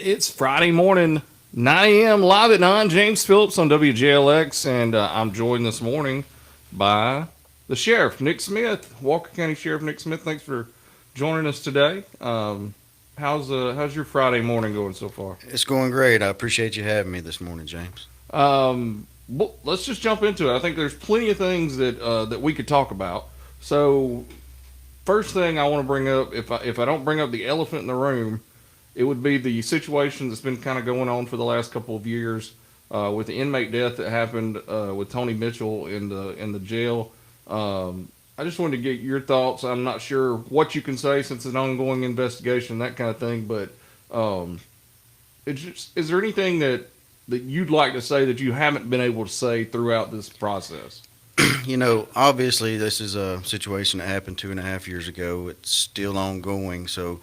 It's Friday morning, 9 a.m. live at 9. James Phillips on WJLX, and I'm joined this morning by the sheriff, Nick Smith, Walker County Sheriff Nick Smith. Thanks for joining us today. How's your Friday morning going so far? It's going great. I appreciate you having me this morning, James. Well, let's just jump into it. I think there's plenty of things that we could talk about. So, first thing I want to bring up, if I don't bring up the elephant in the room, it would be the situation that's been kind of going on for the last couple of years with the inmate death that happened with Tony Mitchell in the jail. I just wanted to get your thoughts. I'm not sure what you can say since it's an ongoing investigation, that kind of thing. But is there anything that you'd like to say that you haven't been able to say throughout this process? Obviously, this is a situation that happened 2.5 years ago. It's still ongoing, so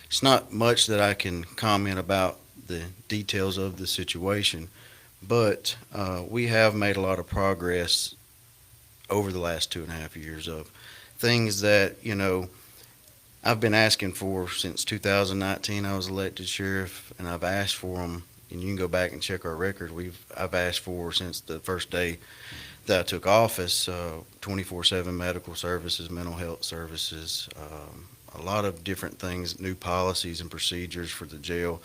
it's not much that I can comment about the details of the situation. But we have made a lot of progress over the last 2.5 years of things that, I've been asking for since 2019. I was elected sheriff, and I've asked for them. And you can go back and check our record. I've asked for since the first day that I took office, 24/7 medical services, mental health services, a lot of different things, new policies and procedures for the jail.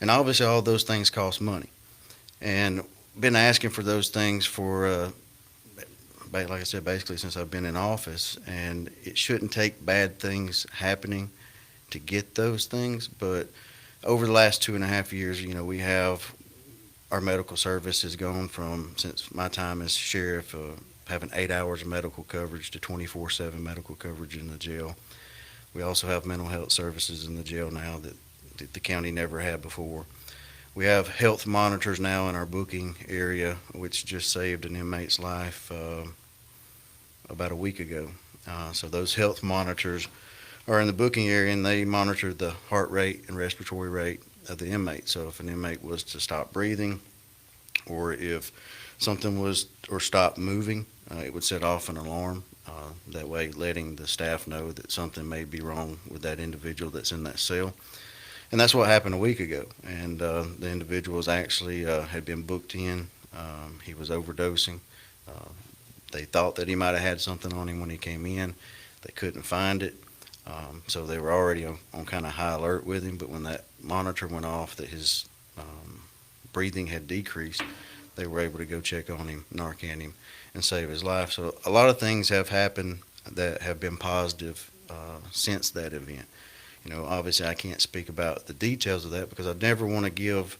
And obviously all those things cost money. And been asking for those things for, like I said, basically since I've been in office. And it shouldn't take bad things happening to get those things. But over the last 2.5 years, we have our medical service has gone from, since my time as sheriff, having 8 hours of medical coverage to 24/7 medical coverage in the jail. We also have mental health services in the jail now that the county never had before. We have health monitors now in our booking area, which just saved an inmate's life about a week ago. So those health monitors are in the booking area, and they monitor the heart rate and respiratory rate of the inmate. So if an inmate was to stop breathing, or if something was or stopped moving, it would set off an alarm. That way, letting the staff know that something may be wrong with that individual that's in that cell. And that's what happened a week ago. And the individual was actually had been booked in. He was overdosing. They thought that he might have had something on him when he came in. They couldn't find it. So they were already on kind of high alert with him, but when that monitor went off that his breathing had decreased, they were able to go check on him, Narcan him, and save his life. So a lot of things have happened that have been positive since that event. Obviously I can't speak about the details of that because I never want to give,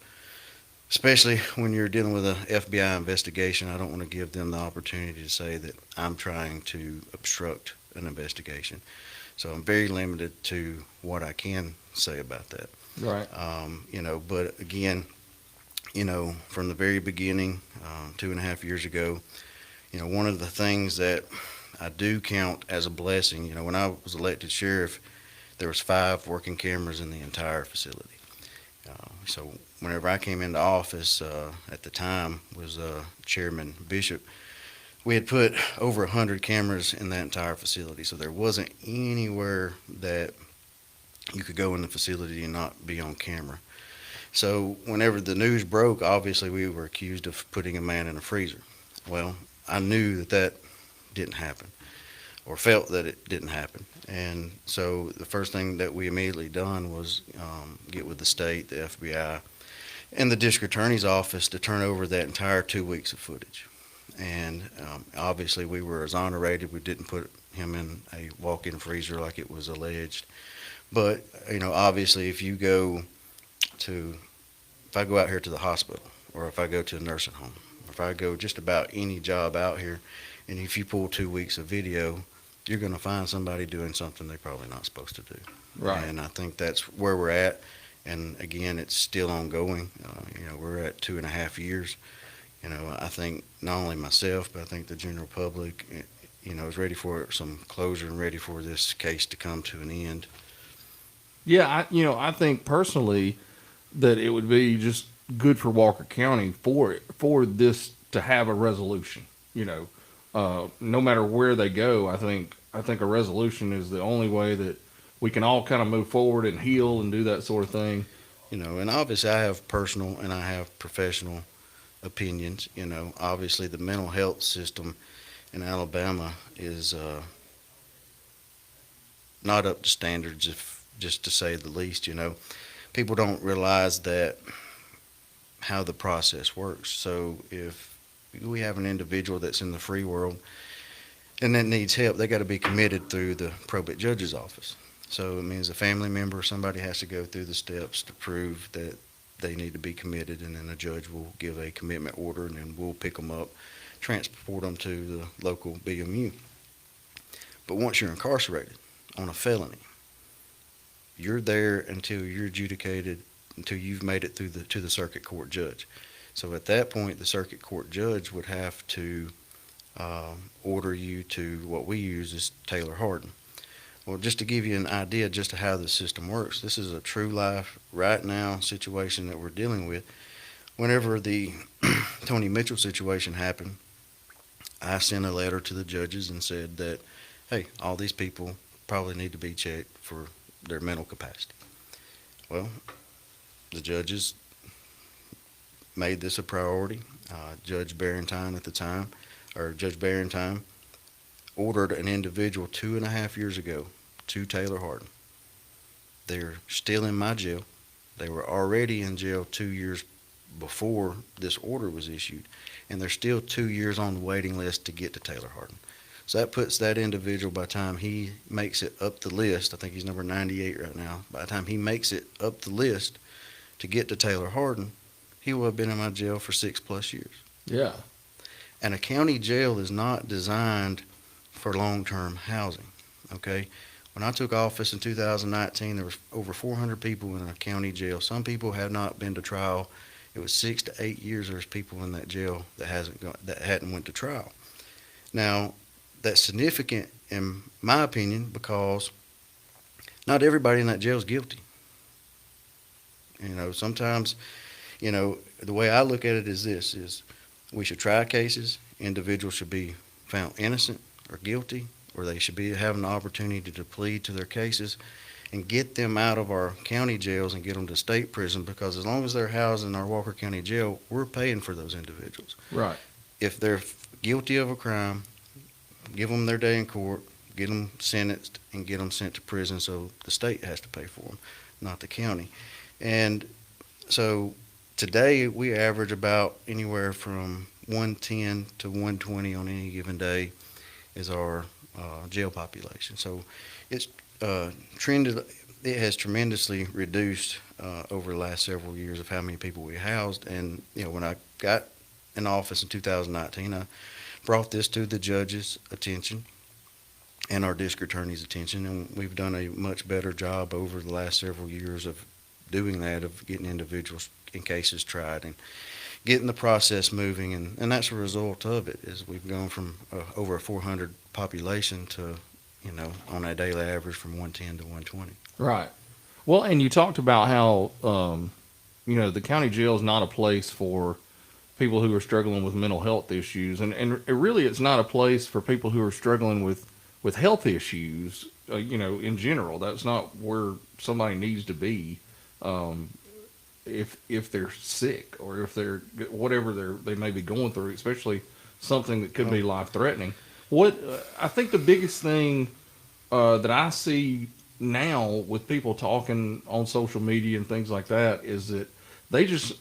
especially when you're dealing with an FBI investigation, I don't want to give them the opportunity to say that I'm trying to obstruct an investigation. So I'm very limited to what I can say about that. Right. But again, from the very beginning, 2.5 years ago, one of the things that I do count as a blessing, when I was elected sheriff, there was 5 working cameras in the entire facility. So whenever I came into office, at the time was Chairman Bishop, we had put over 100 cameras in that entire facility. So there wasn't anywhere that you could go in the facility and not be on camera. So whenever the news broke, obviously we were accused of putting a man in a freezer. Well, I knew that didn't happen, or felt that it didn't happen. And so the first thing that we immediately done was get with the state, the FBI, and the district attorney's office to turn over that entire 2 weeks of footage. And obviously we were exonerated. We didn't put him in a walk-in freezer like it was alleged. But, obviously if I go out here to the hospital, or if I go to a nursing home, or if I go just about any job out here, and if you pull 2 weeks of video, you're going to find somebody doing something they're probably not supposed to do. Right. And I think that's where we're at. And again, it's still ongoing. We're at 2.5 years. I think not only myself, but I think the general public, is ready for some closure and ready for this case to come to an end. Yeah, I think personally that it would be just good for Walker County for this to have a resolution. No matter where they go, I think a resolution is the only way that we can all kind of move forward and heal and do that sort of thing. And obviously I have personal and I have professional opinions. Obviously the mental health system in Alabama is not up to standards, if just to say the least. People don't realize that how the process works. So if we have an individual that's in the free world and that needs help, they got to be committed through the probate judge's office. So it means a family member or somebody has to go through the steps to prove that they need to be committed, and then a judge will give a commitment order, and then we'll pick them up, transport them to the local BMU. But once you're incarcerated on a felony, you're there until you're adjudicated, until you've made it through to the circuit court judge. So at that point, the circuit court judge would have to order you to what we use is Taylor Harden. Well, just to give you an idea just to how the system works, this is a true life, right now situation that we're dealing with. Whenever the Tony Mitchell situation happened, I sent a letter to the judges and said that, hey, all these people probably need to be checked for their mental capacity. Well, the judges made this a priority. Judge Barrentine at the time, or Judge Barrentine, ordered an individual 2.5 years ago to Taylor Harden. They're still in my jail. They were already in jail 2 years before this order was issued, and they're still 2 years on the waiting list to get to Taylor Harden. So that puts that individual, by the time he makes it up the list, I think he's number 98 right now, by the time he makes it up the list to get to Taylor Harden, he will have been in my jail for 6+ years. Yeah. And a county jail is not designed for long-term housing, okay? When I took office in 2019, there was over 400 people in a county jail. Some people have not been to trial. It was 6 to 8 years there's people in that jail that hadn't went to trial. Now, that's significant in my opinion because not everybody in that jail is guilty. Sometimes, the way I look at it is this, is we should try cases. Individuals should be found innocent or guilty, or they should be having the opportunity to plead to their cases and get them out of our county jails and get them to state prison, because as long as they're housed in our Walker County Jail, we're paying for those individuals. Right. If they're guilty of a crime, give them their day in court, get them sentenced, and get them sent to prison, so the state has to pay for them, not the county. And so today we average about anywhere from 110 to 120 on any given day is our jail population. So it's trended. It has tremendously reduced over the last several years of how many people we housed. And when I got in office in 2019, I brought this to the judge's attention and our district attorney's attention, and we've done a much better job over the last several years of doing that, of getting individuals in cases tried and getting the process moving, and that's a result of it, is we've gone from over a 400 population to, on a daily average from 110 to 120. Right. Well, and you talked about how, the county jail is not a place for people who are struggling with mental health issues, and really it's not a place for people who are struggling with health issues, in general. That's not where somebody needs to be. If they're sick or if they're whatever they may be going through, especially something that could be life threatening. What I think the biggest thing that I see now with people talking on social media and things like that is that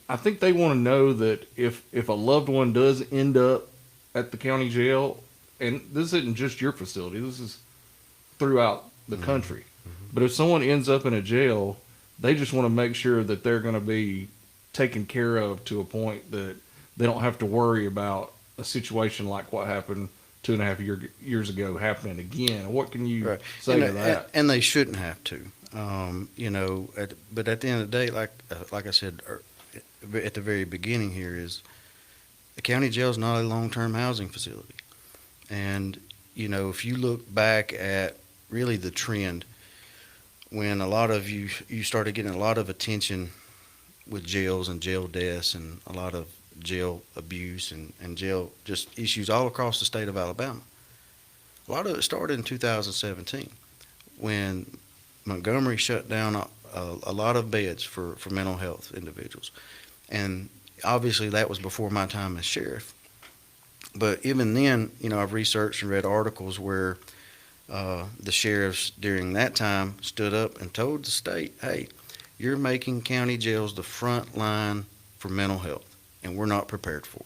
I think they want to know that if a loved one does end up at the county jail, and this isn't just your facility, this is throughout the country. Mm-hmm. But if someone ends up in a jail, they just want to make sure that they're going to be taken care of to a point that they don't have to worry about a situation like what happened 2.5 years ago happening again. What can you say to that? And they shouldn't have to. But at the end of the day, like I said at the very beginning here, is the county jail is not a long-term housing facility. And, if you look back at really the trend, when a lot of you started getting a lot of attention with jails and jail deaths and a lot of jail abuse and jail just issues all across the state of Alabama. A lot of it started in 2017 when Montgomery shut down a lot of beds for mental health individuals. And obviously that was before my time as sheriff. But even then, I've researched and read articles where the sheriffs during that time stood up and told the state, hey, you're making county jails the front line for mental health, and we're not prepared for it.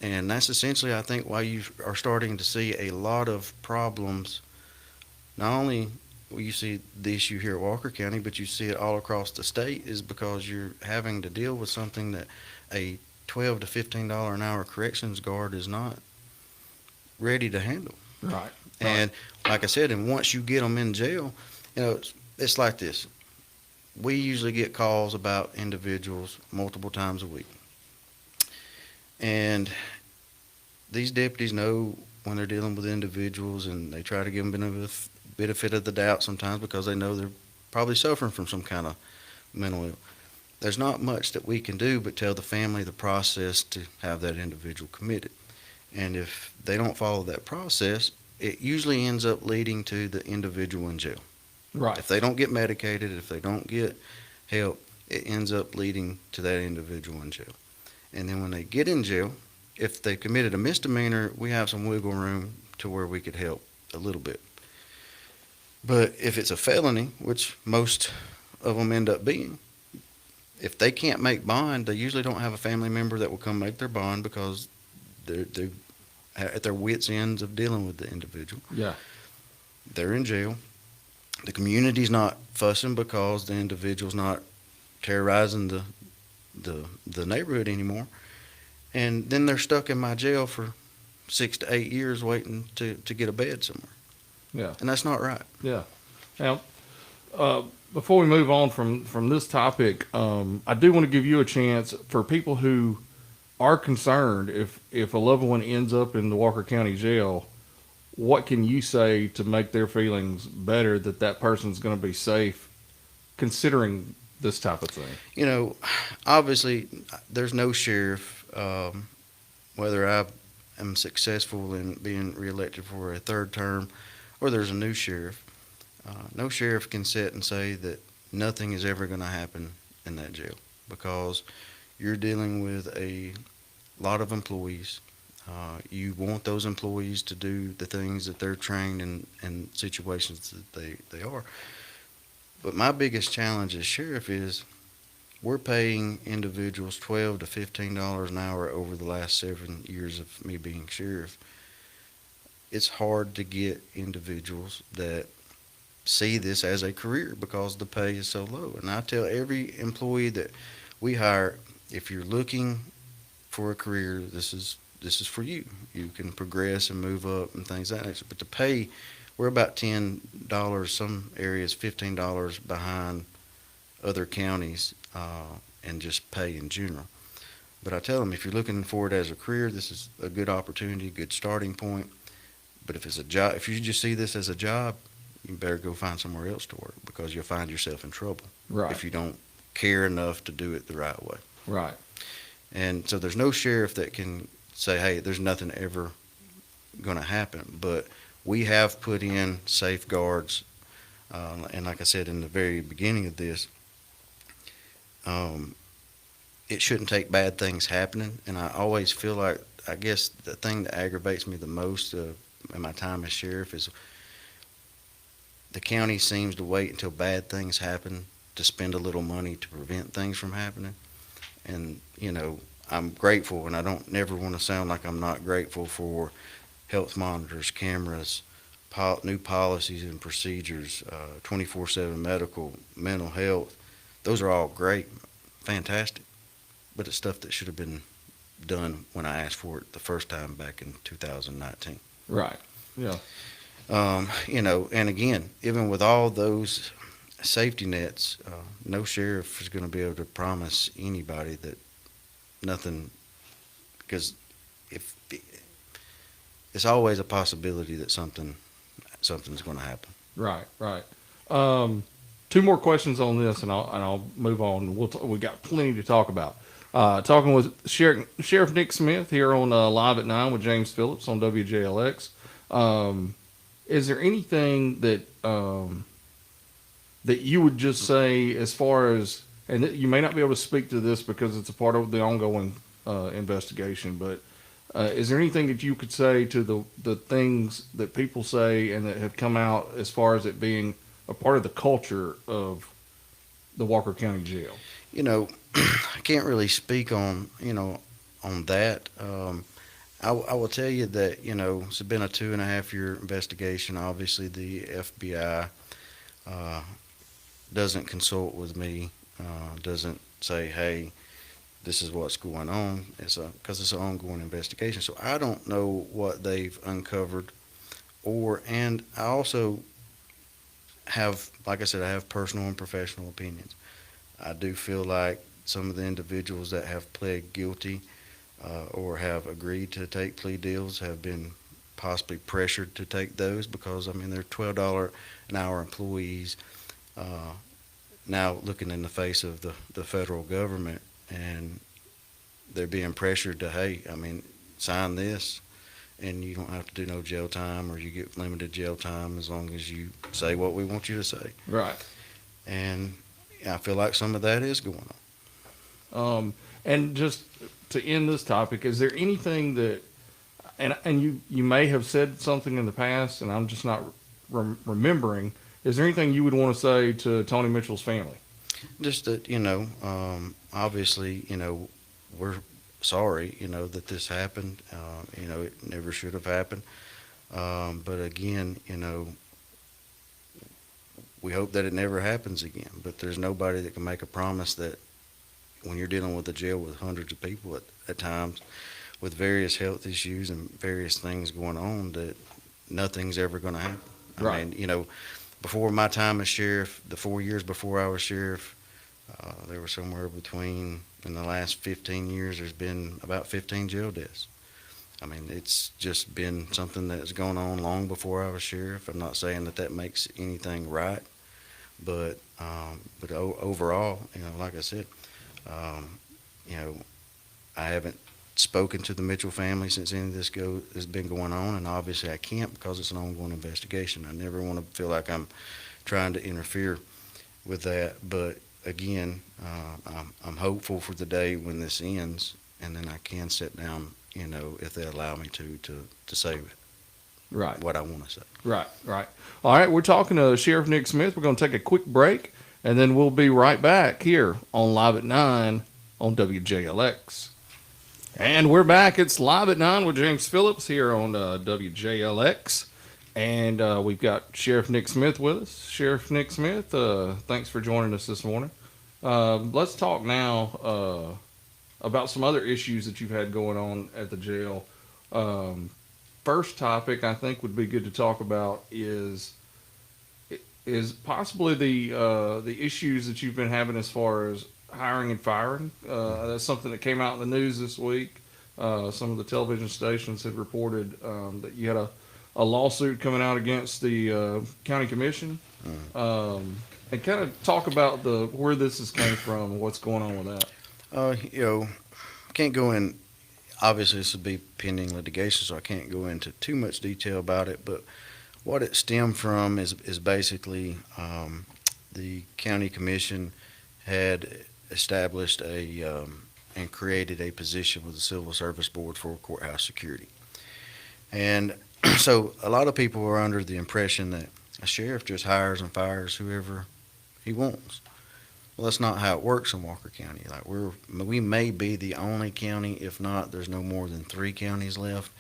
And that's essentially, I think, why you are starting to see a lot of problems. Not only will you see the issue here at Walker County, but you see it all across the state, is because you're having to deal with something that a $12 to $15 an hour corrections guard is not ready to handle. Right. And like I said, and once you get them in jail, it's like this. We usually get calls about individuals multiple times a week. And these deputies know when they're dealing with individuals, and they try to give them a benefit of the doubt sometimes because they know they're probably suffering from some kind of mental ill. There's not much that we can do but tell the family the process to have that individual committed. And if they don't follow that process, it usually ends up leading to the individual in jail. Right. If they don't get medicated, if they don't get help, it ends up leading to that individual in jail. And then when they get in jail, if they committed a misdemeanor, we have some wiggle room to where we could help a little bit. But if it's a felony, which most of them end up being, if they can't make bond, they usually don't have a family member that will come make their bond because they're at their wits' ends of dealing with the individual. Yeah. They're in jail. The community's not fussing because the individual's not terrorizing the neighborhood anymore. And then they're stuck in my jail for 6 to 8 years waiting to get a bed somewhere. Yeah. And that's not right. Yeah. Now, before we move on from this topic, I do want to give you a chance for people who are concerned if a loved one ends up in the Walker County Jail. What can you say to make their feelings better that person's going to be safe, considering this type of thing? Obviously, there's no sheriff, whether I am successful in being reelected for a third term or there's a new sheriff. No sheriff can sit and say that nothing is ever going to happen in that jail because you're dealing with a lot of employees. You want those employees to do the things that they're trained in situations that they are. But my biggest challenge as sheriff is we're paying individuals $12 to $15 an hour over the last 7 years of me being sheriff. It's hard to get individuals that see this as a career because the pay is so low. And I tell every employee that we hire, if you're looking for a career, this is for you. You can progress and move up and things like that. But the pay, we're about $10, some areas $15 behind other counties and just pay in general. But I tell them, if you're looking for it as a career, this is a good opportunity, good starting point. But if it's a job, if you just see this as a job, you better go find somewhere else to work because you'll find yourself in trouble if you don't care enough to do it the right way. Right. And so there's no sheriff that can say, hey, there's nothing ever going to happen. But we have put in safeguards. And like I said in the very beginning of this, it shouldn't take bad things happening. And I always feel like, I guess the thing that aggravates me the most in my time as sheriff is the county seems to wait until bad things happen to spend a little money to prevent things from happening. And, I'm grateful, and I don't never want to sound like I'm not grateful for health monitors, cameras, new policies and procedures, 24/7 medical, mental health. Those are all great, fantastic, but it's stuff that should have been done when I asked for it the first time back in 2019. Right. Yeah. And again, even with all those safety nets, no sheriff is going to be able to promise anybody that nothing, because if it's always a possibility that something's going to happen. Right. Right. Two more questions on this, and I'll move on. We got plenty to talk about. Talking with Sheriff Nick Smith here on Live at 9 with James Phillips on WJLX. Is there anything that that you would just say as far as, and you may not be able to speak to this because it's a part of the ongoing investigation, but is there anything that you could say to the things that people say and that have come out as far as it being a part of the culture of the Walker County Jail? You know, I can't really speak on, on that. I will tell you that, it's been a 2.5 year investigation. Obviously, the FBI doesn't consult with me, doesn't say, hey, this is what's going on. Because it's an ongoing investigation. So I don't know what they've uncovered. And I also have, like I said, I have personal and professional opinions. I do feel like some of the individuals that have pled guilty or have agreed to take plea deals have been possibly pressured to take those because, I mean, they're $12 an hour employees now looking in the face of the federal government, and they're being pressured to, hey, I mean, sign this and you don't have to do no jail time, or you get limited jail time as long as you say what we want you to say. Right. And I feel like some of that is going on. And just to end this topic, is there anything that, and you may have said something in the past, and I'm just not remembering. Is there anything you would want to say to Tony Mitchell's family? Just that, obviously, we're sorry, that this happened. It never should have happened. But again, we hope that it never happens again. But there's nobody that can make a promise that when you're dealing with a jail with hundreds of people at times with various health issues and various things going on, that nothing's ever going to happen. Right. I mean, before my time as sheriff, the 4 years before I was sheriff, there was somewhere between, in the last 15 years, there's been about 15 jail deaths. I mean, it's just been something that's gone on long before I was sheriff. I'm not saying that makes anything right, but overall, like I said, I haven't spoken to the Mitchell family since any of this has been going on, and obviously I can't because it's an ongoing investigation. I never want to feel like I'm trying to interfere with that, but again, I'm hopeful for the day when this ends, and then I can sit down, if they allow me to say Right. what I want to say. Right. All right, we're talking to Sheriff Nick Smith. We're going to take a quick break, and then we'll be right back here on Live at 9 on WJLX. And we're back. It's Live at 9 with James Phillips here on WJLX. And we've got Sheriff Nick Smith with us. Sheriff Nick Smith, thanks for joining us this morning. Let's talk now about some other issues that you've had going on at the jail. First topic I think would be good to talk about is possibly the issues that you've been having as far as hiring and firing. That's something that came out in the news this week. Some of the television stations had reported that you had a lawsuit coming out against the county commission. And kind of talk about where this has came from and what's going on with that. Can't go in. Obviously, this would be pending litigation, so I can't go into too much detail about it. But what it stemmed from is basically the county commission had established and created a position with the Civil Service Board for courthouse security. And so a lot of people are under the impression that a sheriff just hires and fires whoever he wants. Well, that's not how it works in Walker County. Like we may be the only county, if not, there's no more than 3 counties left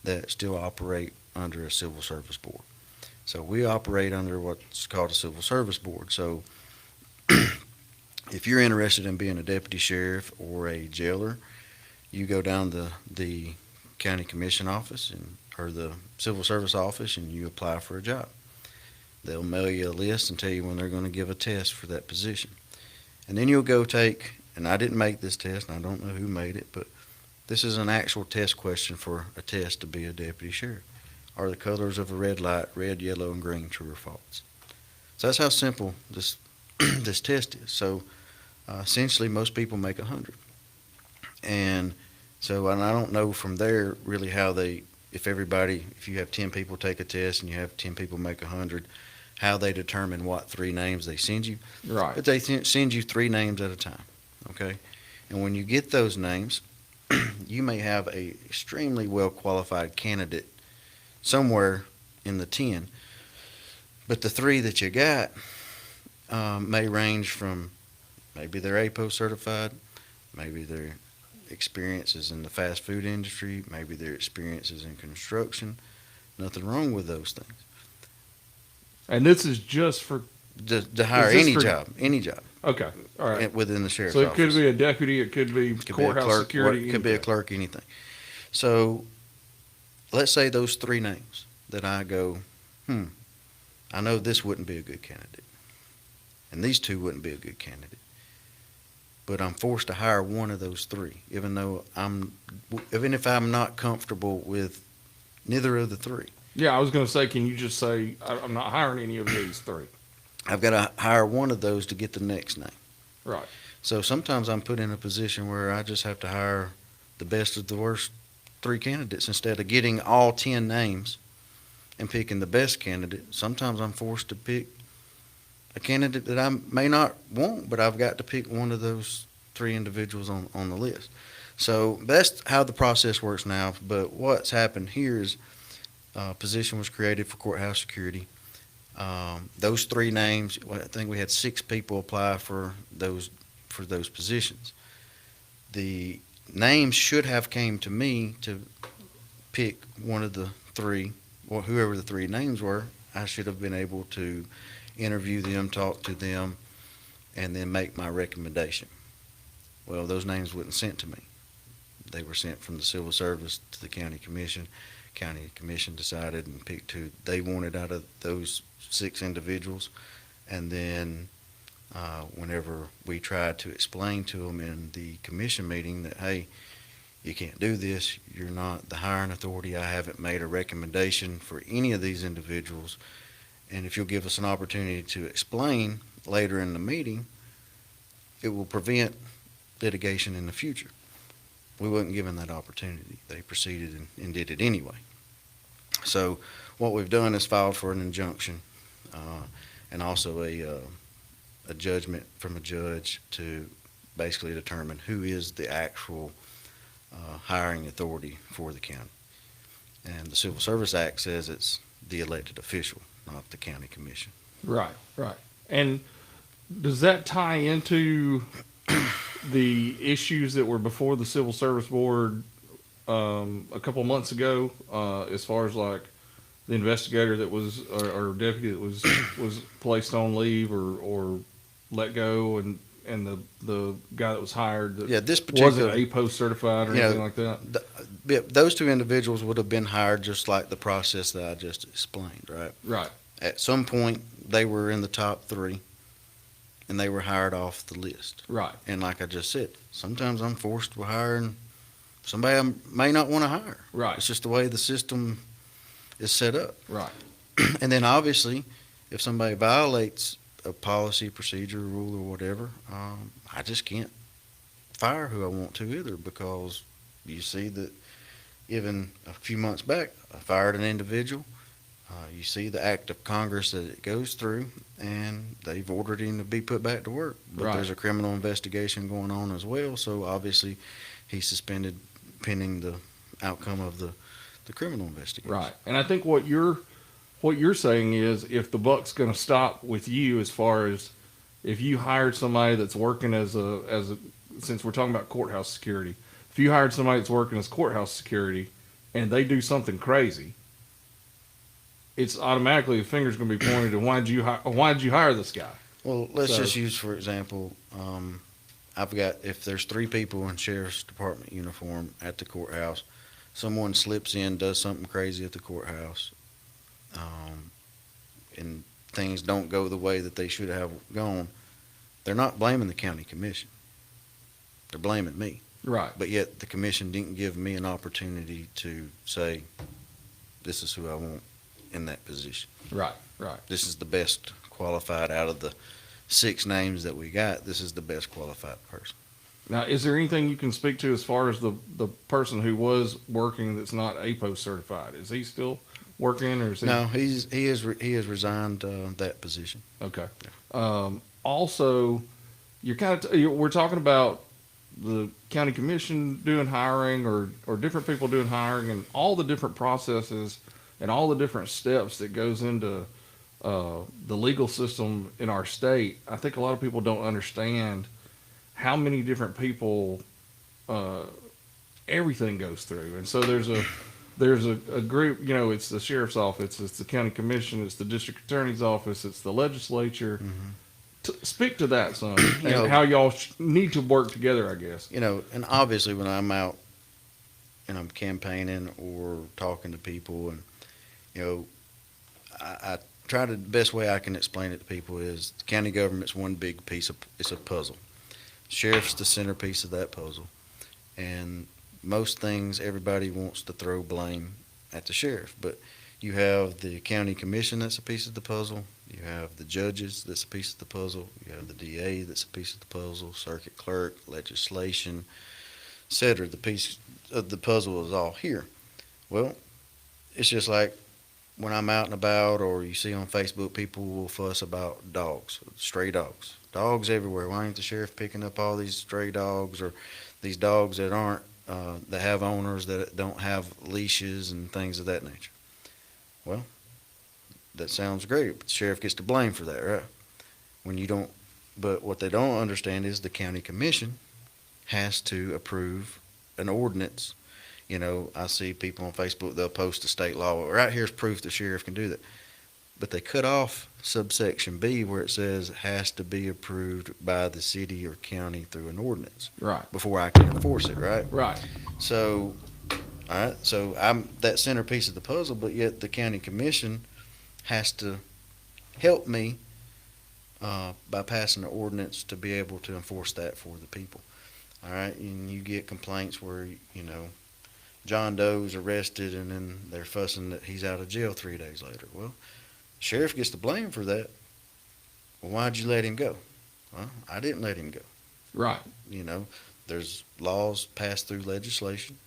that still operate under a Civil Service Board. So we operate under what's called a Civil Service Board. So if you're interested in being a deputy sheriff or a jailer, you go down to the county commission office or the civil service office and you apply for a job. They'll mail you a list and tell you when they're going to give a test for that position. And then you'll go take, and I didn't make this test, and I don't know who made it, but this is an actual test question for a test to be a deputy sheriff. Are the colors of a red light red, yellow, and green, true or false? So that's how simple this this test is. So essentially, most people make 100. And I don't know from there really how if you have 10 people take a test and you have 10 people make 100, how they determine what 3 names they send you. Right. But they send you 3 names at a time, okay? And when you get those names, you may have a extremely well qualified candidate somewhere in the 10, but the 3 that you got may range from maybe they're APO certified, maybe their experiences in the fast food industry, maybe their experiences in construction. Nothing wrong with those things. And this is just for To hire this any for- job, okay. All right. within the sheriff's So it office. could be a deputy. It could be Could be a courthouse clerk, security. could be a anything. clerk, anything. So let's say those 3 names that I go, I know this wouldn't be a good candidate, and these 2 wouldn't be a good candidate. But I'm forced to hire one of those 3, even if I'm not comfortable with neither of the 3. Yeah, I was going to say, can you just say I'm not hiring any of these 3? I've got to hire one of those to get the next name. Right. So sometimes I'm put in a position where I just have to hire the best of the worst 3 candidates instead of getting all 10 names and picking the best candidate. Sometimes I'm forced to pick a candidate that I may not want, but I've got to pick one of those 3 individuals on the list. So that's how the process works now. But what's happened here is a position was created for courthouse security. Those 3 names, I think we had 6 people apply for those positions. The names should have came to me to pick one of the 3, or whoever the 3 names were. I should have been able to interview them, talk to them, and then make my recommendation. Well, those names weren't sent to me. They were sent from the civil service to the county commission. County commission decided and picked who they wanted out of those 6 individuals. And then whenever we tried to explain to them in the commission meeting that, hey, you can't do this, you're not the hiring authority, I haven't made a recommendation for any of these individuals, and if you'll give us an opportunity to explain later in the meeting, it will prevent litigation in the future. We wasn't given that opportunity. They proceeded and did it anyway. So what we've done is filed for an injunction and also a judgment from a judge to basically determine who is the actual hiring authority for the county. And the Civil Service Act says it's the elected official, not the county commission. Right. Right. And does that tie into the issues that were before the Civil Service Board a couple months ago, as far as like the investigator that was or deputy that was placed on leave or let go, and the guy that was hired that This particular wasn't APO certified or anything like that? those 2 individuals would have been hired just like the process that I just explained, right? Right. At some point, they were in the top 3, and they were hired off the list. Right. And like I just said, sometimes I'm forced to hire somebody I may not want to hire. Right. It's just the way the system is set up. Right. And then obviously, if somebody violates a policy, procedure, rule, or whatever, I just can't fire who I want to either, because you see that even a few months back, I fired an individual. You see the act of Congress that it goes through, and they've ordered him to be put back to work. But Right. there's a criminal investigation going on as well, so obviously he's suspended pending the outcome of the criminal investigation. Right. And I think what you're saying is, if the buck's going to stop with you, as far as if you hired somebody that's working as a since we're talking about courthouse security, if you hired somebody that's working as courthouse security and they do something crazy, it's automatically the finger's going to be pointed to why did you hire this guy? Well, let's So- just use, for example, I've got, if there's 3 people in sheriff's department uniform at the courthouse, someone slips in, does something crazy at the courthouse, and things don't go the way that they should have gone, they're not blaming the county commission. They're blaming me. Right. But yet the commission didn't give me an opportunity to say, this is who I want in that position. Right. Right. This is the best qualified out of the 6 names that we got. This is the best qualified person. Now, is there anything you can speak to as far as the person who was working that's not APO certified? Is he still working, or is he? No, he has resigned that position. Okay. Also, you're kind of we're talking about the county commission doing hiring, or different people doing hiring, and all the different processes and all the different steps that goes into the legal system in our state. I think a lot of people don't understand how many different people uh, everything goes through, and so there's a group. It's the sheriff's office, it's the county commission, it's the district attorney's office, it's the legislature. Speak to that, son, You and know, how y'all need to work together, I guess. and obviously when I'm out and I'm campaigning or talking to people, and I try to the best way I can explain it to people is the county government's one big piece of it's a puzzle. Sheriff's the centerpiece of that puzzle, and most things everybody wants to throw blame at the sheriff, but you have the county commission that's a piece of the puzzle. You have the judges that's a piece of the puzzle. You have the DA that's a piece of the puzzle. Circuit clerk, legislation, etc. The piece of the puzzle is all here. Well, it's just like when I'm out and about, or you see on Facebook, people will fuss about dogs, stray dogs. Dogs everywhere. Why ain't the sheriff picking up all these stray dogs, or these dogs that aren't, that have owners that don't have leashes and things of that nature? Well, that sounds great, but the sheriff gets to blame for that, right? When you don't, but what they don't understand is the county commission has to approve an ordinance. I see people on Facebook, they'll post a state law, right here's proof the sheriff can do that. But they cut off subsection B where it says it has to be approved by the city or county through an ordinance Right. before I can enforce it, right? Right. So, all right, so I'm that centerpiece of the puzzle, but yet the county commission has to help me by passing an ordinance to be able to enforce that for the people. All right, and you get complaints where, John Doe's arrested and then they're fussing that he's out of jail 3 days later. Well, the sheriff gets the blame for that. Well, why'd you let him go? Well, I didn't let him go. Right. There's laws passed through legislation,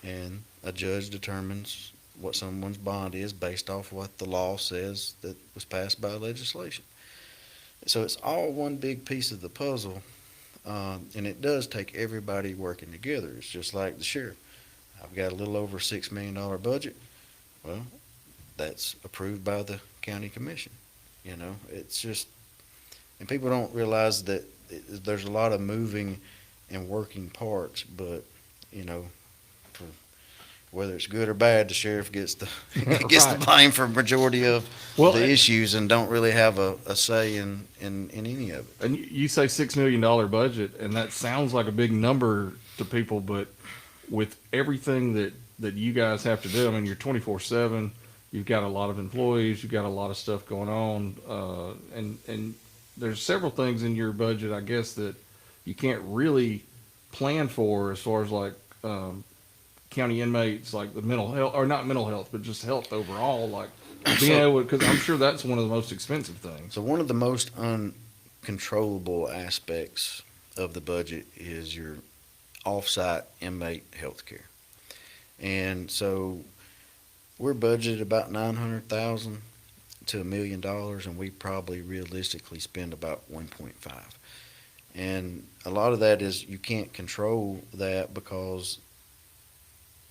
and a judge determines what someone's bond is based off what the law says that was passed by legislation. So it's all one big piece of the puzzle, and it does take everybody working together. It's just like the sheriff. I've got a little over $6 million budget. Well, that's approved by the county commission. It's just, and people don't realize that there's a lot of moving and working parts, but, for whether it's good or bad, the sheriff gets the Right. blame for a majority of Well, the issues and don't really have a say in any of it. And you say $6 million budget, and that sounds like a big number to people, but with everything that you guys have to do, I mean, you're 24/7. You've got a lot of employees. You've got a lot of stuff going on, and there's several things in your budget, I guess, that you can't really plan for as far as like county inmates, like the mental health, or not mental health, but just health overall, like being able, because I'm sure that's one of the most expensive things. So one of the most uncontrollable aspects of the budget is your off-site inmate health care. And so we're budgeted about $900,000 to $1 million, and we probably realistically spend about 1.5. And a lot of that is you can't control that because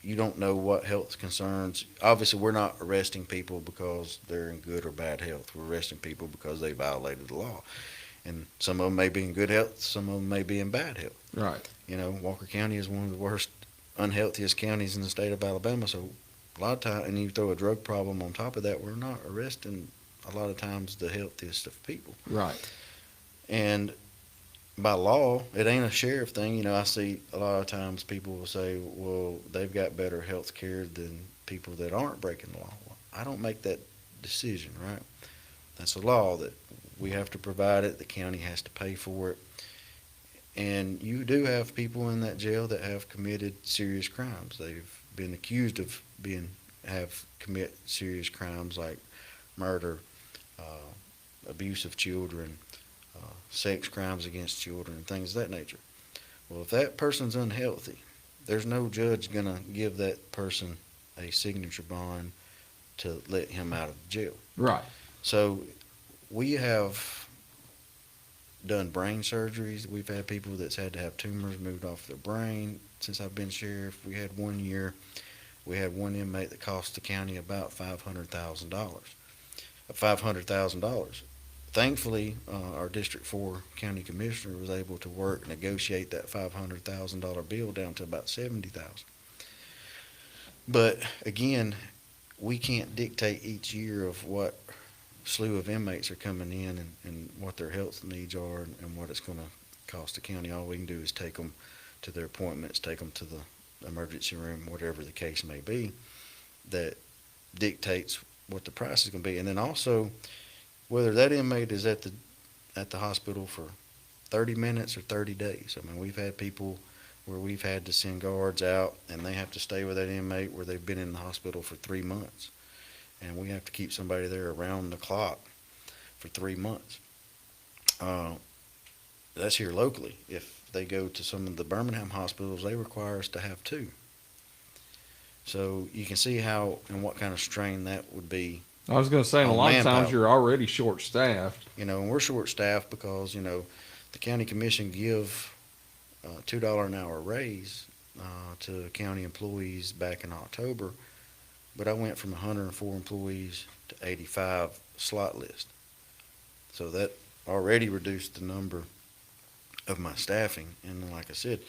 you don't know what health concerns. Obviously, we're not arresting people because they're in good or bad health. We're arresting people because they violated the law. And some of them may be in good health, some of them may be in bad health. Right. Walker County is one of the worst, unhealthiest counties in the state of Alabama. So a lot of times, and you throw a drug problem on top of that, we're not arresting a lot of times the healthiest of people. Right. And by law, it ain't a sheriff thing. I see a lot of times people will say, well, they've got better health care than people that aren't breaking the law. Well, I don't make that decision, right? That's a law that we have to provide it. The county has to pay for it. And you do have people in that jail that have committed serious crimes. They've been accused of commit serious crimes like murder, abuse of children, sex crimes against children, and things of that nature. Well, if that person's unhealthy, there's no judge going to give that person a signature bond to let him out of jail. Right. So we have done brain surgeries. We've had people that's had to have tumors moved off their brain. Since I've been sheriff, we had one year, we had one inmate that cost the county about $500,000. $500,000. Thankfully, our District 4 county commissioner was able to negotiate that $500,000 bill down to about $70,000. But again, we can't dictate each year of what slew of inmates are coming in and what their health needs are and what it's going to cost the county. All we can do is take them to their appointments, take them to the emergency room, whatever the case may be, that dictates what the price is going to be. And then also, whether that inmate is at the hospital for 30 minutes or 30 days. I mean, we've had people where we've had to send guards out and they have to stay with that inmate where they've been in the hospital for 3 months. And we have to keep somebody there around the clock for 3 months. That's here locally. If they go to some of the Birmingham hospitals, they require us to have 2. So you can see how and what kind of strain that would be. I was going to say, and a lot of times you're already short-staffed. And we're short-staffed because, the county commission give $2 an hour raise to county employees back in October. But I went from 104 employees to 85 slot list. So that already reduced the number of my staffing. And like I said,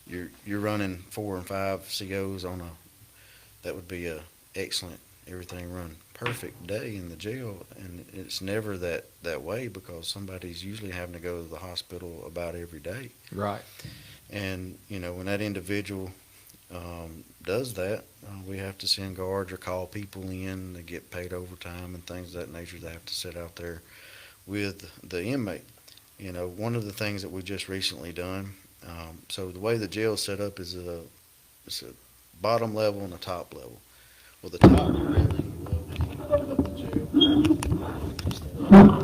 you're running 4 and 5 COs that would be a excellent, everything run perfect day in the jail. And it's never that way because somebody's usually having to go to the hospital about every day. Right. And, when that individual does that, we have to send guards or call people in to get paid overtime and things of that nature. They have to sit out there with the inmate. One of the things that we just recently done, so the way the jail is set up is it's a bottom level and a top level. Well, the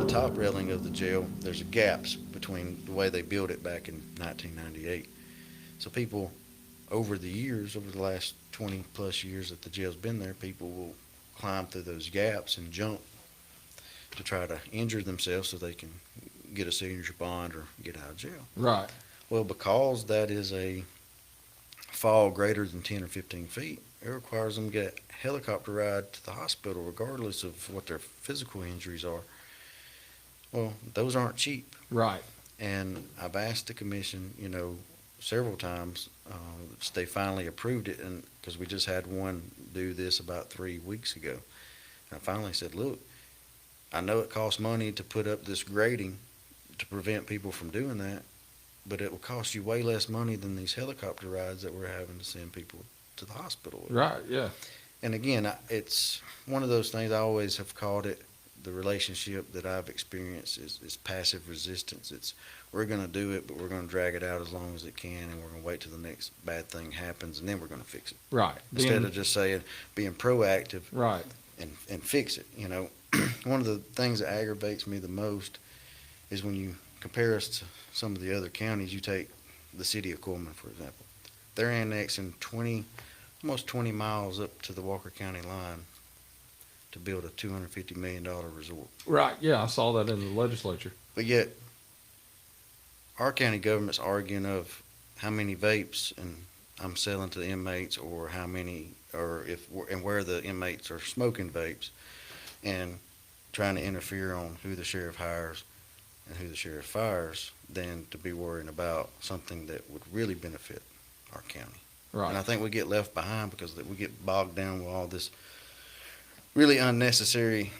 top railing of the jail, there's gaps between the way they built it back in 1998. So people over the last 20 plus years that the jail's been there, people will climb through those gaps and jump to try to injure themselves so they can get a signature bond or get out of jail. Right. Well, because that is a fall greater than 10 or 15 feet, it requires them to get a helicopter ride to the hospital regardless of what their physical injuries are. Well, those aren't cheap. Right. And I've asked the commission, several times. They finally approved it, and because we just had one do this about 3 weeks ago. And I finally said, look, I know it costs money to put up this grading to prevent people from doing that, but it will cost you way less money than these helicopter rides that we're having to send people to the hospital with. Right, yeah. And again, it's one of those things I always have called it, the relationship that I've experienced is passive resistance. It's we're going to do it, but we're going to drag it out as long as it can, and we're going to wait till the next bad thing happens, and then we're going to fix it. Right. Instead of just saying, being proactive. Right. And fix it. One of the things that aggravates me the most is when you compare us to some of the other counties. You take the city of Coleman, for example. They're annexing almost 20 miles up to the Walker County line to build a $250 million resort. Right, yeah, I saw that in the legislature. But yet, our county government's arguing of how many vapes and I'm selling to the inmates, or how many, and where the inmates are smoking vapes, and trying to interfere on who the sheriff hires and who the sheriff fires, than to be worrying about something that would really benefit our county. Right. And I think we get left behind because we get bogged down with all this really unnecessary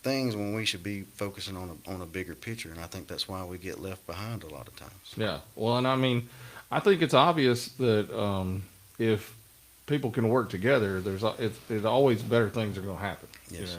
things when we should be focusing on a bigger picture. And I think that's why we get left behind a lot of times. Yeah. Well, and I mean, I think it's obvious that if people can work together, there's always better things are going to happen. Yes.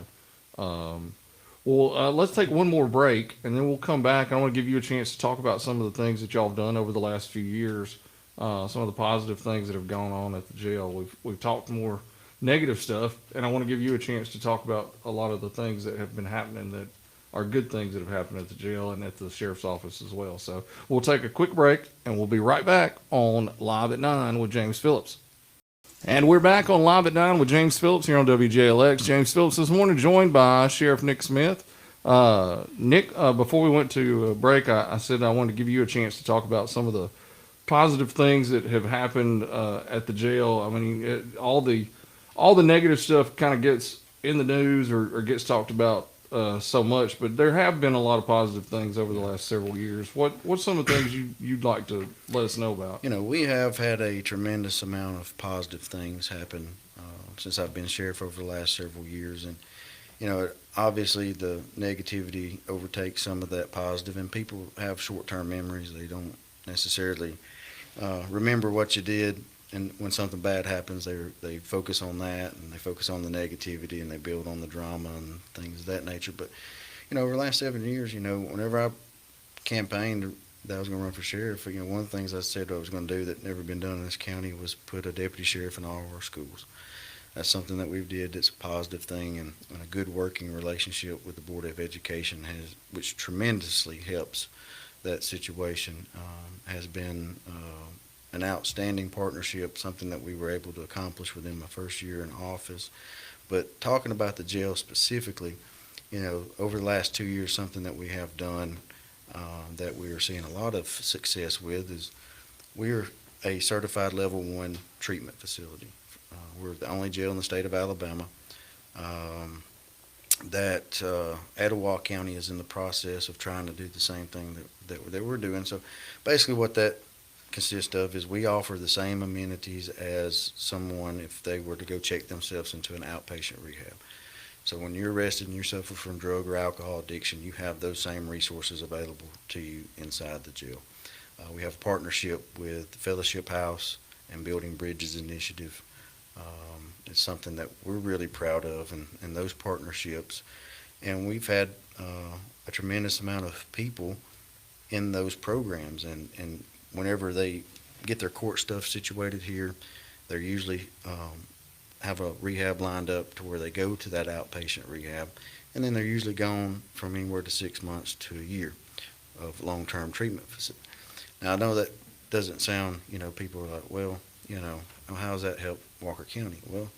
Let's take one more break, and then we'll come back. I want to give you a chance to talk about some of the things that y'all have done over the last few years, some of the positive things that have gone on at the jail. We've talked more negative stuff, and I want to give you a chance to talk about a lot of the things that have been happening that are good things that have happened at the jail and at the sheriff's office as well. So we'll take a quick break, and we'll be right back on Live at 9 with James Phillips. And we're back on Live at 9 with James Phillips here on WJLX. James Phillips this morning joined by Sheriff Nick Smith. Nick, before we went to break, I said I wanted to give you a chance to talk about some of the positive things that have happened at the jail. I mean, all the negative stuff kind of gets in the news or gets talked about so much, but there have been a lot of positive things over the last several years. What's some of the things you'd like to let us know about? You know, we have had a tremendous amount of positive things happen since I've been sheriff over the last several years, and you know, obviously the negativity overtakes some of that positive, and people have short-term memories. They don't necessarily remember what you did, and when something bad happens, they focus on that, and they focus on the negativity, and they build on the drama and things of that nature. But you know, over the last 7 years, you know, whenever I campaigned that I was going to run for sheriff, you know, one of the things I said I was going to do that never been done in this county was put a deputy sheriff in all of our schools. That's something that we've did that's a positive thing, and a good working relationship with the Board of Education which tremendously helps that situation, has been an outstanding partnership, something that we were able to accomplish within my first year in office. But talking about the jail specifically, you know, over the last 2 years, something that we have done that we are seeing a lot of success with is we're a certified level 1 treatment facility. We're the only jail in the state of Alabama that Etowah County is in the process of trying to do the same thing that we're doing. So basically what that consists of is we offer the same amenities as someone if they were to go check themselves into an outpatient rehab. So when you're arrested and you suffer from drug or alcohol addiction, you have those same resources available to you inside the jail. We have a partnership with the Fellowship House and Building Bridges Initiative. It's something that we're really proud of, and those partnerships. And we've had a tremendous amount of people in those programs, and whenever they get their court stuff situated here, they're usually have a rehab lined up to where they go to that outpatient rehab, and then they're usually gone from anywhere to 6 months to a year of long-term treatment facility. Now, I know that doesn't sound, you know, people are like, well, you know, how does that help Walker County? Well,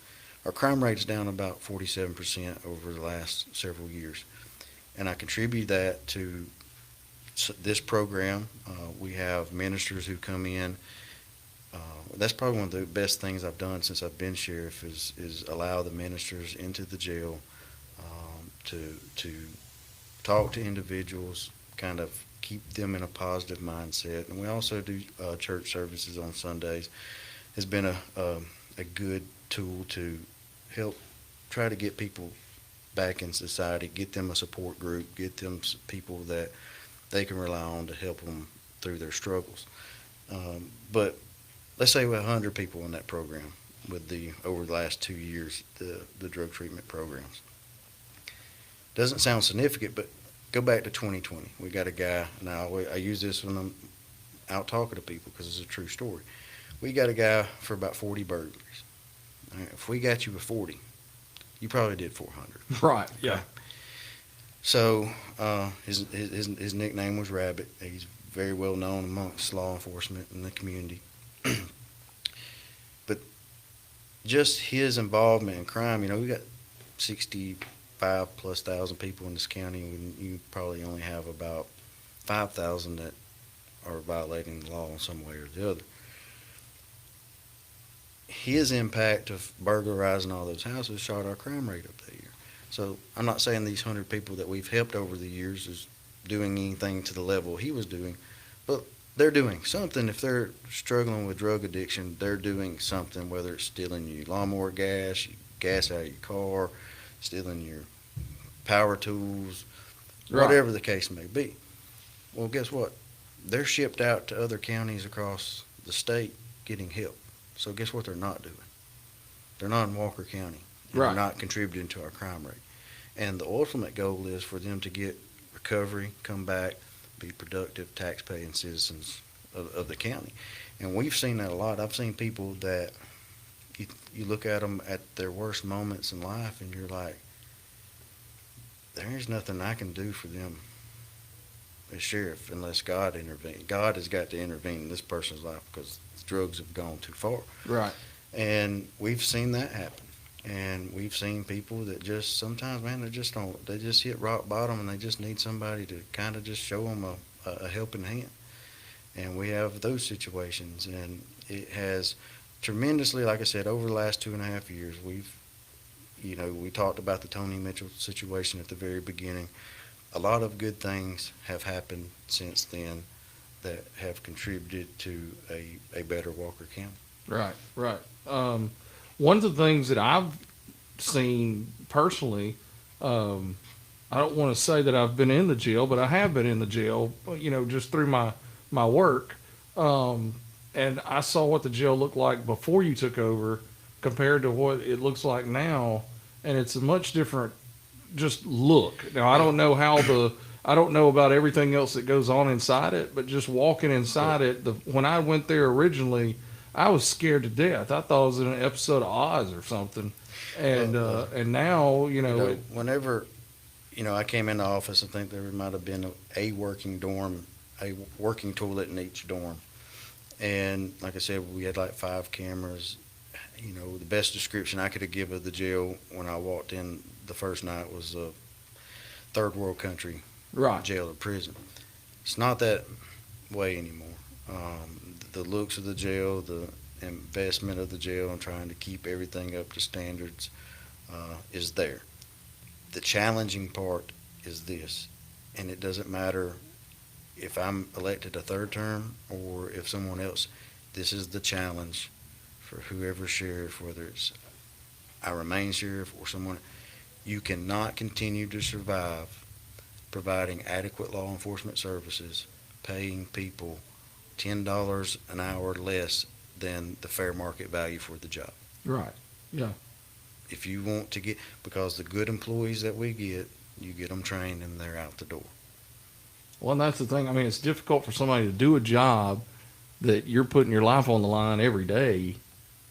our crime rate's down about 47% over the last several years, and I contribute that to this program. We have ministers who come in. That's probably one of the best things I've done since I've been sheriff is allow the ministers into the jail to talk to individuals, kind of keep them in a positive mindset. And we also do church services on Sundays. Has been a good tool to help try to get people back in society, get them a support group, get them people that they can rely on to help them through their struggles. But let's say we have 100 people in that program over the last 2 years, the drug treatment programs. Doesn't sound significant, but go back to 2020. We got a guy, now I use this when I'm out talking to people because it's a true story. We got a guy for about 40 burglaries. Right, if we got you with 40, you probably did 400. Right, yeah. Okay? So his nickname was Rabbit. He's very well known amongst law enforcement in the community. But just his involvement in crime, you know, we got 65 plus thousand people in this county, and you probably only have about 5,000 that are violating the law in some way or the other. His impact of burglarizing all those houses shot our crime rate up that year. So I'm not saying these 100 people that we've helped over the years is doing anything to the level he was doing, but they're doing something. If they're struggling with drug addiction, they're doing something, whether it's stealing your lawnmower gas out of your car, stealing your power tools, whatever the case may be. Well, guess what? They're shipped out to other counties across the state getting help. So guess what they're not doing? They're not in Walker County. They're not contributing to our crime rate. And the ultimate goal is for them to get recovery, come back, be productive, tax-paying citizens of the county. And we've seen that a lot. I've seen people that you look at them at their worst moments in life, and you're like, there's nothing I can do for them as sheriff unless God intervenes. God has got to intervene in this person's life because drugs have gone too far. Right. And we've seen that happen. And we've seen people that just sometimes, man, they just hit rock bottom and they just need somebody to kind of just show them a helping hand. And we have those situations. And it has tremendously, like I said, over the last 2.5 years, we talked about the Tony Mitchell situation at the very beginning. A lot of good things have happened since then that have contributed to a better Walker County. Right, right. One of the things that I've seen personally, I don't want to say that I've been in the jail, but I have been in the jail, just through my work. And I saw what the jail looked like before you took over compared to what it looks like now. And it's a much different just look. Now, I don't know about everything else that goes on inside it, but just walking inside it, when I went there originally, I was scared to death. I thought I was in an episode of Oz or something. And now, whenever, I came in the office, I think there might have been a working toilet in each dorm. And like I said, we had like 5 cameras. The best description I could have given of the jail when I walked in the first night was a third world country right. jail or prison. It's not that way anymore. The looks of the jail, the investment of the jail, and trying to keep everything up to standards is there. The challenging part is this, and it doesn't matter if I'm elected a third term or if someone else. This is the challenge for whoever sheriff, whether it's I remain sheriff or someone. You cannot continue to survive providing adequate law enforcement services, paying people $10 an hour less than the fair market value for the job. Right. Yeah. If you want to because the good employees that we get, you get them trained and they're out the door. Well, and that's the thing. I mean, it's difficult for somebody to do a job that you're putting your life on the line every day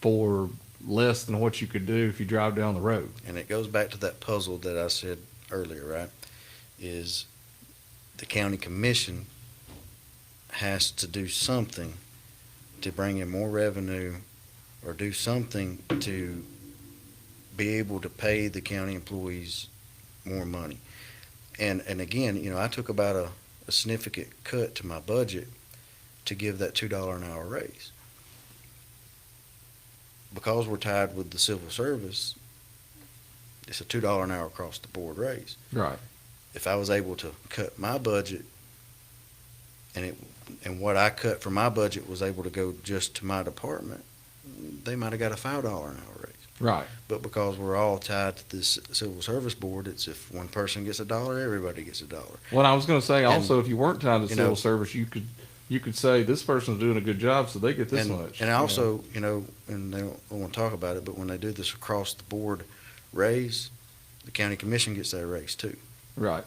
for less than what you could do if you drive down the road. And it goes back to that puzzle that I said earlier, right? Is the county commission has to do something to bring in more revenue or do something to be able to pay the county employees more money. And again, I took about a significant cut to my budget to give that $2 an hour raise. Because we're tied with the civil service, it's a $2 an hour across the board raise. Right. If I was able to cut my budget and what I cut from my budget was able to go just to my department, they might have got a $5 an hour raise. Right. But because we're all tied to this civil service board, it's if one person gets $1, everybody gets $1. Well, I was going to say also, if you weren't tied to civil know, service, you could say this person's doing a good job, so they get this much. And also, and they don't want to talk about it, but when they do this across the board raise, the county commission gets that raise too. Right.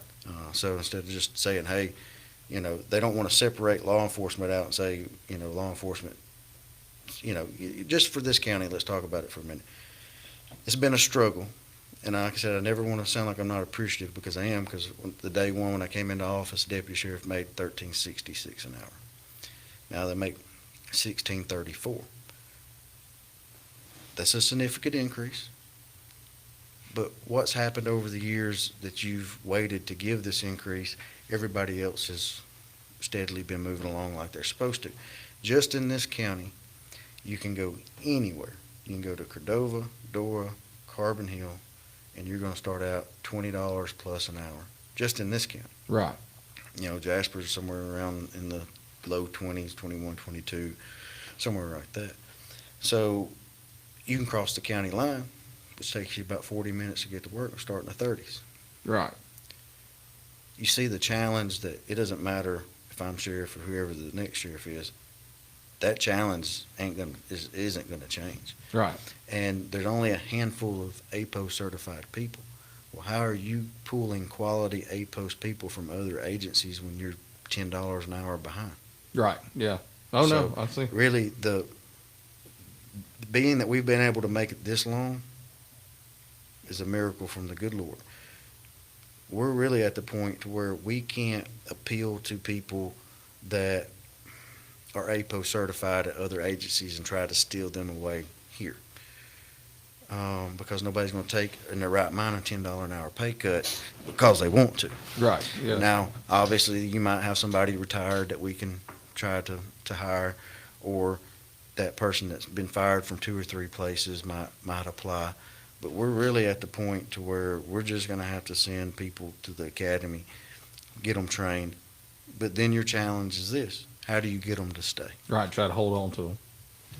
So instead of just saying, hey, they don't want to separate law enforcement out and say, law enforcement, just for this county, let's talk about it for a minute. It's been a struggle. And like I said, I never want to sound like I'm not appreciative, because I am, because the day one when I came into office, deputy sheriff made $13.66 an hour. Now they make $16.34. That's a significant increase. But what's happened over the years that you've waited to give this increase, everybody else has steadily been moving along like they're supposed to. Just in this county, you can go anywhere. You can go to Cordova, Dora, Carbon Hill, and you're going to start out $20 plus an hour, just in this county. Right. Jasper's somewhere around in the low 20s, 21, 22, somewhere like that. So you can cross the county line, which takes you about 40 minutes to get to work, and start in the 30s. Right. You see the challenge that it doesn't matter if I'm sheriff or whoever the next sheriff is. That challenge isn't going to change. Right. And there's only a handful of APOS certified people. Well, how are you pulling quality APOS people from other agencies when you're $10 an hour behind? Right. Yeah. Oh, so no, I see. Really, being that we've been able to make it this long is a miracle from the good Lord. We're really at the point where we can't appeal to people that are APO certified at other agencies and try to steal them away here. because nobody's going to take in their right mind a $10 an hour pay cut because they want to. Right. Yeah. Now, obviously, you might have somebody retired that we can try to hire, or that person that's been fired from 2 or 3 places might apply. But we're really at the point to where we're just going to have to send people to the academy, get them trained. But then your challenge is this: how do you get them to stay? Right. Try to hold on to them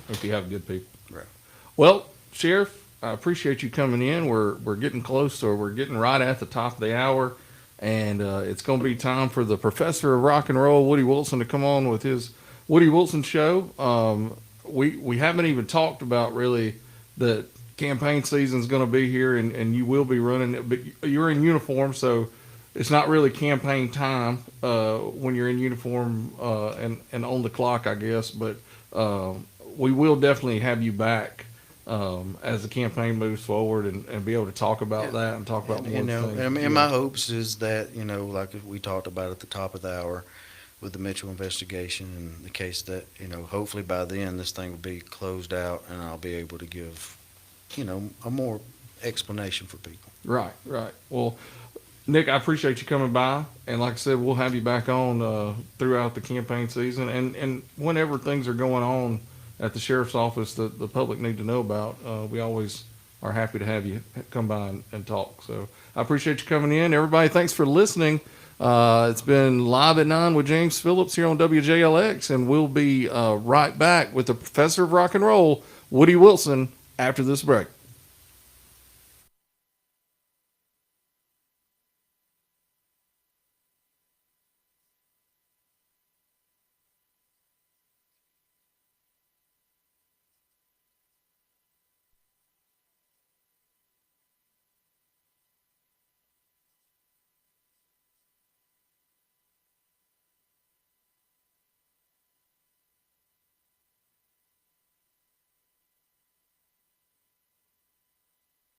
if you have good people. Right. Well, Sheriff, I appreciate you coming in. We're getting close, or we're getting right at the top of the hour, and it's going to be time for the Professor of Rock and Roll, Woody Wilson, to come on with his Woody Wilson Show. We haven't even talked about really the campaign season is going to be here, and you will be running it, but you're in uniform, so it's not really campaign time when you're in uniform and on the clock, I guess. But we will definitely have you back as the campaign moves forward, and be able to talk about that and talk about more things. And my hopes is that, like we talked about at the top of the hour with the Mitchell investigation and the case, that, hopefully by then this thing will be closed out and I'll be able to give, a more explanation for people. Right. Well, Nick, I appreciate you coming by, and like I said, we'll have you back on throughout the campaign season, and whenever things are going on at the sheriff's office that the public need to know about, we always are happy to have you come by and talk. So I appreciate you coming in. Everybody, thanks for listening. It's been Live at 9 with James Phillips here on WJLX, and we'll be right back with the Professor of Rock and Roll, Woody Wilson, after this break.